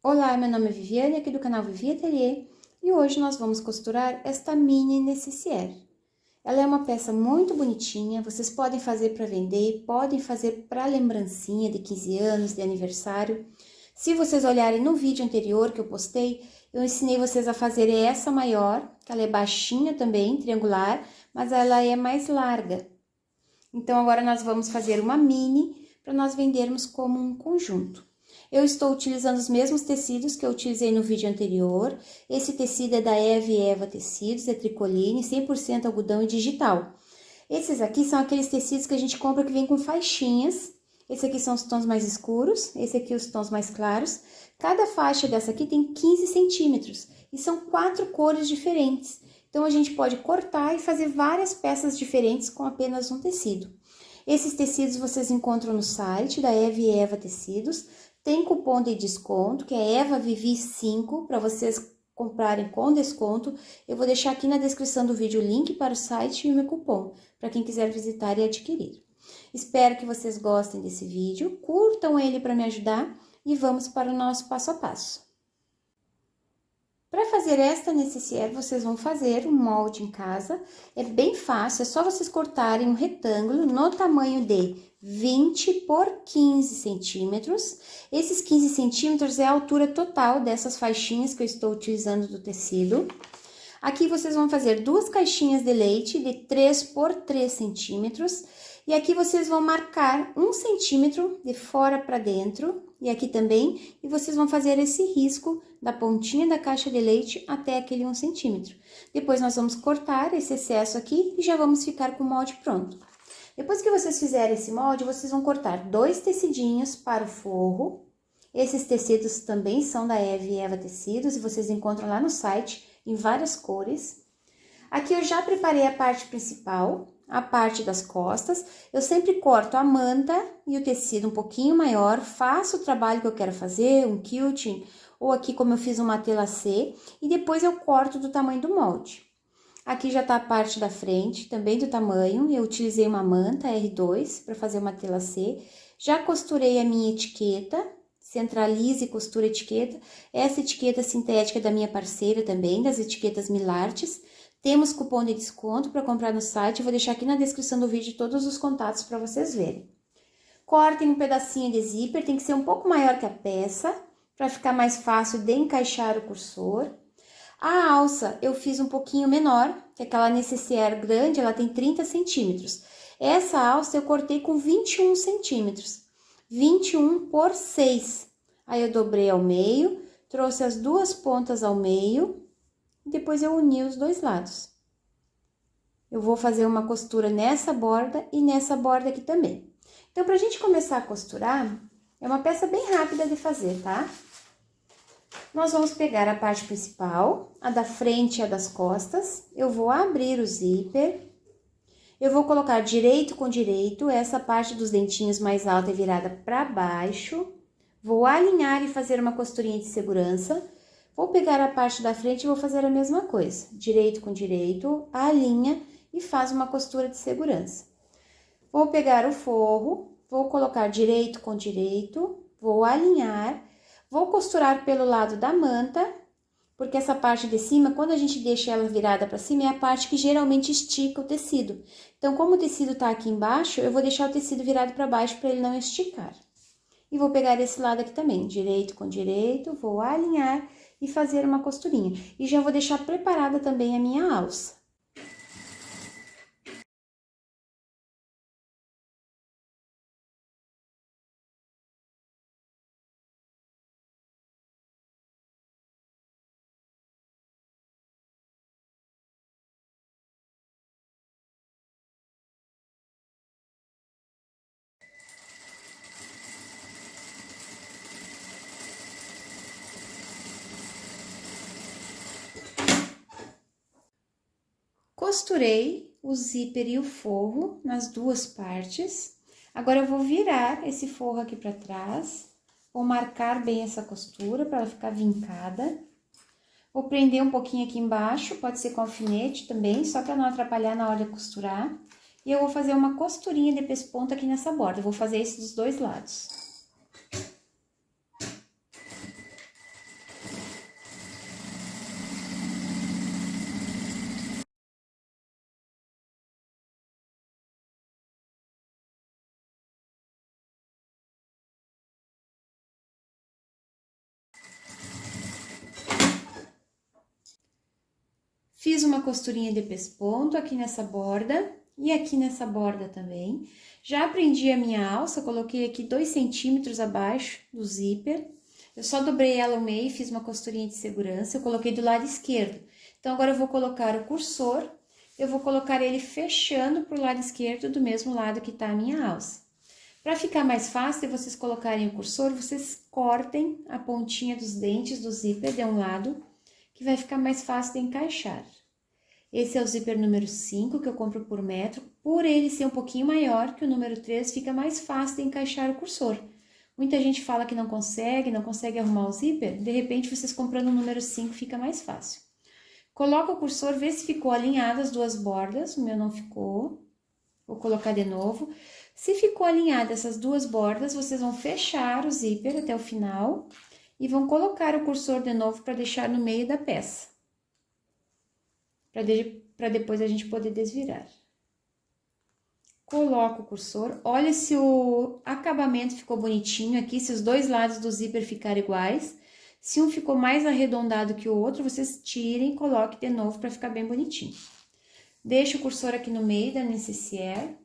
Olá, meu nome é Viviane, aqui do canal Vivi Ateliê, e hoje nós vamos costurar esta mini nécessaire. Ela é uma peça muito bonitinha, vocês podem fazer para vender, podem fazer para lembrancinha de 15 anos, de aniversário. Se vocês olharem no vídeo anterior que eu postei, eu ensinei vocês a fazer essa maior, que ela é baixinha também, triangular, mas ela é mais larga. Então, agora nós vamos fazer uma mini para nós vendermos como um conjunto. Eu estou utilizando os mesmos tecidos que eu utilizei no vídeo anterior. Esse tecido é da Eva Tecidos, é tricoline, 100% algodão e digital. Esses aqui são aqueles tecidos que a gente compra que vem com faixinhas. Esse aqui são os tons mais escuros, esse aqui os tons mais claros. Cada faixa dessa aqui tem 15 centímetros e são 4 cores diferentes. Então, a gente pode cortar e fazer várias peças diferentes com apenas um tecido. Esses tecidos vocês encontram no site da Eva Tecidos. Tem cupom de desconto, que é Eva Vivi 5, para vocês comprarem com desconto. Eu vou deixar aqui na descrição do vídeo o link para o site e o meu cupom, para quem quiser visitar e adquirir. Espero que vocês gostem desse vídeo, curtam ele para me ajudar e vamos para o nosso passo a passo. Para fazer esta nécessaire, vocês vão fazer um molde em casa. É bem fácil, é só vocês cortarem um retângulo no tamanho de 20 por 15 centímetros. Esses 15 centímetros é a altura total dessas faixinhas que eu estou utilizando do tecido. Aqui vocês vão fazer 2 caixinhas de leite de 3 por 3 centímetros. E aqui vocês vão marcar 1 centímetro de fora para dentro, e aqui também, e vocês vão fazer esse risco da pontinha da caixa de leite até aquele 1 centímetro. Depois nós vamos cortar esse excesso aqui e já vamos ficar com o molde pronto. Depois que vocês fizerem esse molde, vocês vão cortar 2 tecidinhos para o forro. Esses tecidos também são da Eva Tecidos e vocês encontram lá no site em várias cores. Aqui eu já preparei a parte principal, a parte das costas. Eu sempre corto a manta e o tecido um pouquinho maior, faço o trabalho que eu quero fazer, um quilting, ou aqui como eu fiz um matelassé, e depois eu corto do tamanho do molde. Aqui já tá a parte da frente, também do tamanho, eu utilizei uma manta R2 para fazer o matelassé. Já costurei a minha etiqueta, centralize e costura etiqueta. Essa etiqueta sintética é da minha parceira também, das etiquetas Milartes. Temos cupom de desconto para comprar no site, eu vou deixar aqui na descrição do vídeo todos os contatos para vocês verem. Cortem um pedacinho de zíper, tem que ser um pouco maior que a peça, para ficar mais fácil de encaixar o cursor. A alça eu fiz um pouquinho menor, que aquela nécessaire grande, ela tem 30 centímetros. Essa alça eu cortei com 21 centímetros, 21 por 6. Aí eu dobrei ao meio, trouxe as duas pontas ao meio, e depois eu uni os dois lados. Eu vou fazer uma costura nessa borda e nessa borda aqui também. Então, pra gente começar a costurar, é uma peça bem rápida de fazer, tá? Nós vamos pegar a parte principal, a da frente e a das costas. Eu vou abrir o zíper. Eu vou colocar direito com direito, essa parte dos dentinhos mais alta é virada pra baixo. Vou alinhar e fazer uma costurinha de segurança. Vou pegar a parte da frente e vou fazer a mesma coisa. Direito com direito, alinha e faz uma costura de segurança. Vou pegar o forro, vou colocar direito com direito, vou alinhar, vou costurar pelo lado da manta, porque essa parte de cima, quando a gente deixa ela virada para cima, é a parte que geralmente estica o tecido. Então, como o tecido tá aqui embaixo, eu vou deixar o tecido virado para baixo para ele não esticar. E vou pegar esse lado aqui também, direito com direito, vou alinhar e fazer uma costurinha. E já vou deixar preparada também a minha alça. Costurei o zíper e o forro nas duas partes. Agora, eu vou virar esse forro aqui pra trás. Vou marcar bem essa costura para ela ficar vincada. Vou prender um pouquinho aqui embaixo, pode ser com alfinete também, só para não atrapalhar na hora de costurar. E eu vou fazer uma costurinha de pesponta aqui nessa borda. Eu vou fazer isso dos dois lados. Fiz uma costurinha de pesponto aqui nessa borda e aqui nessa borda também. Já prendi a minha alça, coloquei aqui 2 centímetros abaixo do zíper. Eu só dobrei ela ao meio e fiz uma costurinha de segurança, eu coloquei do lado esquerdo. Então, agora eu vou colocar o cursor, eu vou colocar ele fechando pro lado esquerdo do mesmo lado que tá a minha alça. Para ficar mais fácil de vocês colocarem o cursor, vocês cortem a pontinha dos dentes do zíper de um lado, que vai ficar mais fácil de encaixar. Esse é o zíper número 5, que eu compro por metro. Por ele ser um pouquinho maior que o número 3, fica mais fácil de encaixar o cursor. Muita gente fala que não consegue arrumar o zíper. De repente, vocês comprando o número 5 fica mais fácil. Coloca o cursor, vê se ficou alinhado as duas bordas. O meu não ficou. Vou colocar de novo. Se ficou alinhada essas duas bordas, vocês vão fechar o zíper até o final e vão colocar o cursor de novo para deixar no meio da peça. Para depois a gente poder desvirar. Coloco o cursor, olha se o acabamento ficou bonitinho aqui, se os dois lados do zíper ficaram iguais. Se um ficou mais arredondado que o outro, vocês tirem e coloquem de novo para ficar bem bonitinho. Deixo o cursor aqui no meio da necessaire.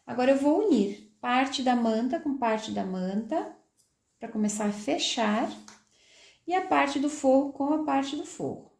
Agora, eu vou unir parte da manta com parte da manta, para começar a fechar, e a parte do forro com a parte do forro.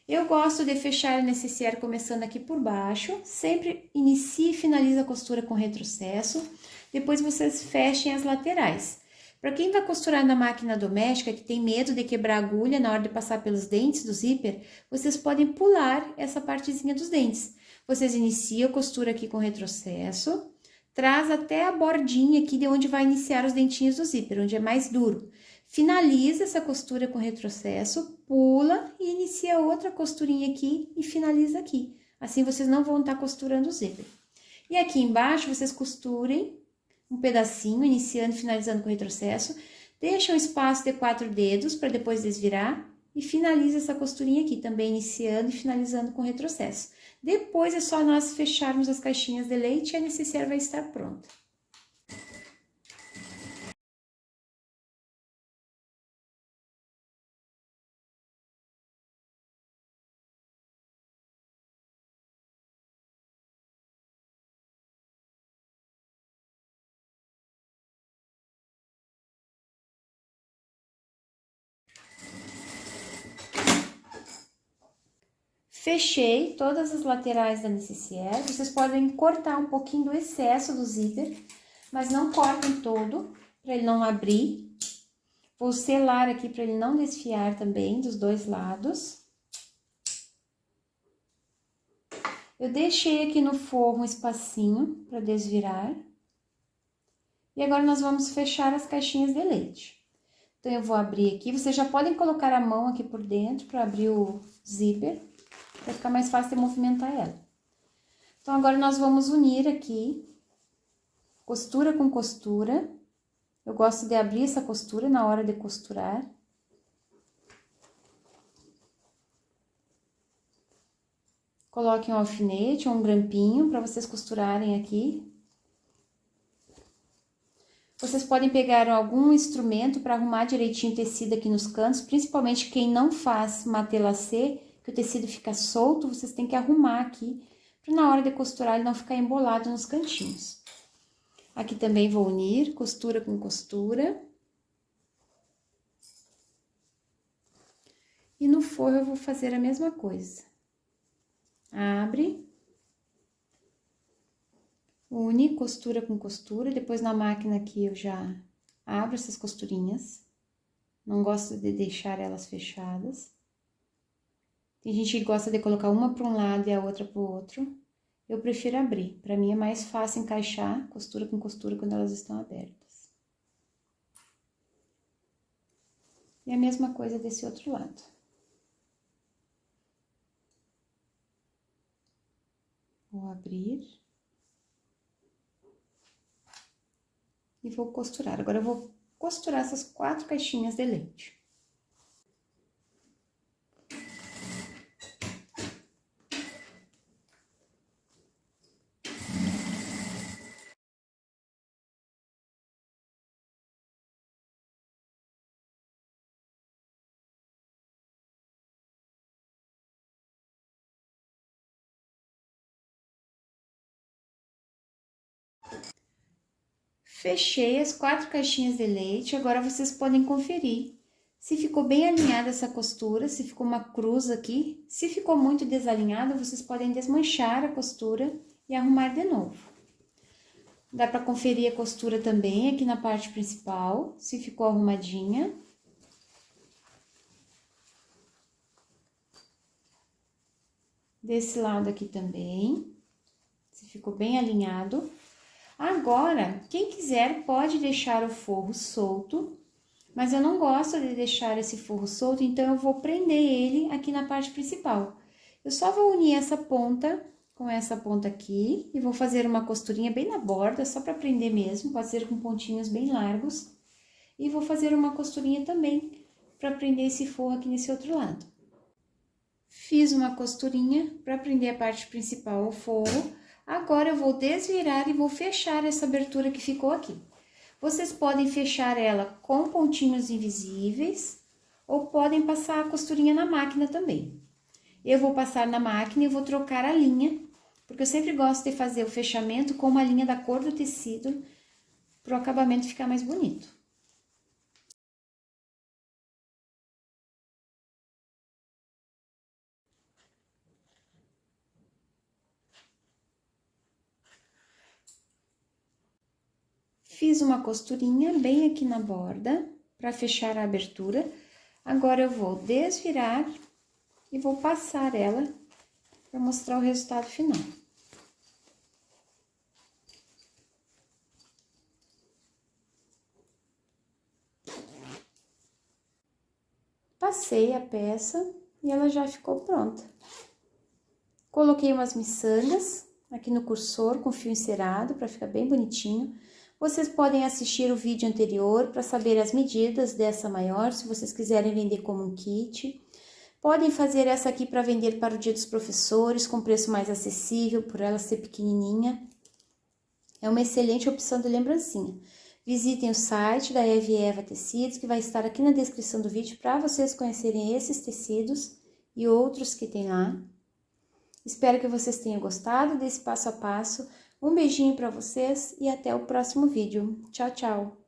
Eu gosto de fechar a necessaire começando aqui por baixo, sempre inicie e finalize a costura com retrocesso, depois vocês fechem as laterais. Para quem vai costurar na máquina doméstica, que tem medo de quebrar a agulha na hora de passar pelos dentes do zíper, vocês podem pular essa partezinha dos dentes. Vocês iniciam a costura aqui com retrocesso, traz até a bordinha aqui de onde vai iniciar os dentinhos do zíper, onde é mais duro. Finaliza essa costura com retrocesso, pula e inicia outra costurinha aqui e finaliza aqui. Assim, vocês não vão estar costurando o zíper. E aqui embaixo, vocês costurem um pedacinho, iniciando e finalizando com retrocesso. Deixa um espaço de 4 dedos para depois desvirar e finaliza essa costurinha aqui, também iniciando e finalizando com retrocesso. Depois é só nós fecharmos as caixinhas de leite e a necessaire vai estar pronta. Fechei todas as laterais da necessaire. Vocês podem cortar um pouquinho do excesso do zíper, mas não cortem todo, para ele não abrir. Vou selar aqui para ele não desfiar também dos dois lados. Eu deixei aqui no forro um espacinho para desvirar. E agora nós vamos fechar as caixinhas de leite. Então, eu vou abrir aqui. Vocês já podem colocar a mão aqui por dentro para abrir o zíper, para ficar mais fácil de movimentar ela. Então, agora nós vamos unir aqui, costura com costura. Eu gosto de abrir essa costura na hora de costurar. Coloquem um alfinete ou um grampinho para vocês costurarem aqui. Vocês podem pegar algum instrumento para arrumar direitinho o tecido aqui nos cantos, principalmente quem não faz matelacê, que o tecido fica solto, vocês têm que arrumar aqui, para na hora de costurar ele não ficar embolado nos cantinhos. Aqui também vou unir costura com costura. E no forro eu vou fazer a mesma coisa. Abre. Une costura com costura, depois na máquina aqui eu já abro essas costurinhas. Não gosto de deixar elas fechadas. Tem gente que gosta de colocar uma para um lado e a outra para o outro. Eu prefiro abrir, para mim é mais fácil encaixar costura com costura quando elas estão abertas. E a mesma coisa desse outro lado. Vou abrir. E vou costurar. Agora, eu vou costurar essas 4 caixinhas de leite. Fechei as 4 caixinhas de leite, agora vocês podem conferir se ficou bem alinhada essa costura, se ficou uma cruz aqui. Se ficou muito desalinhada, vocês podem desmanchar a costura e arrumar de novo. Dá para conferir a costura também aqui na parte principal, se ficou arrumadinha. Desse lado aqui também, se ficou bem alinhado. Agora, quem quiser pode deixar o forro solto, mas eu não gosto de deixar esse forro solto, então eu vou prender ele aqui na parte principal. Eu só vou unir essa ponta com essa ponta aqui e vou fazer uma costurinha bem na borda, só para prender mesmo, pode ser com pontinhos bem largos. E vou fazer uma costurinha também para prender esse forro aqui nesse outro lado. Fiz uma costurinha para prender a parte principal ao forro. Agora eu vou desvirar e vou fechar essa abertura que ficou aqui. Vocês podem fechar ela com pontinhos invisíveis ou podem passar a costurinha na máquina também. Eu vou passar na máquina e vou trocar a linha, porque eu sempre gosto de fazer o fechamento com uma linha da cor do tecido, para o acabamento ficar mais bonito. Fiz uma costurinha bem aqui na borda, para fechar a abertura. Agora, eu vou desvirar e vou passar ela para mostrar o resultado final. Passei a peça e ela já ficou pronta. Coloquei umas miçangas aqui no cursor com fio encerado para ficar bem bonitinho. Vocês podem assistir o vídeo anterior para saber as medidas dessa maior, se vocês quiserem vender como um kit. Podem fazer essa aqui para vender para o Dia dos Professores, com preço mais acessível, por ela ser pequenininha. É uma excelente opção de lembrancinha. Visitem o site da Eva Tecidos, que vai estar aqui na descrição do vídeo, para vocês conhecerem esses tecidos e outros que tem lá. Espero que vocês tenham gostado desse passo a passo. Um beijinho para vocês e até o próximo vídeo. Tchau, tchau!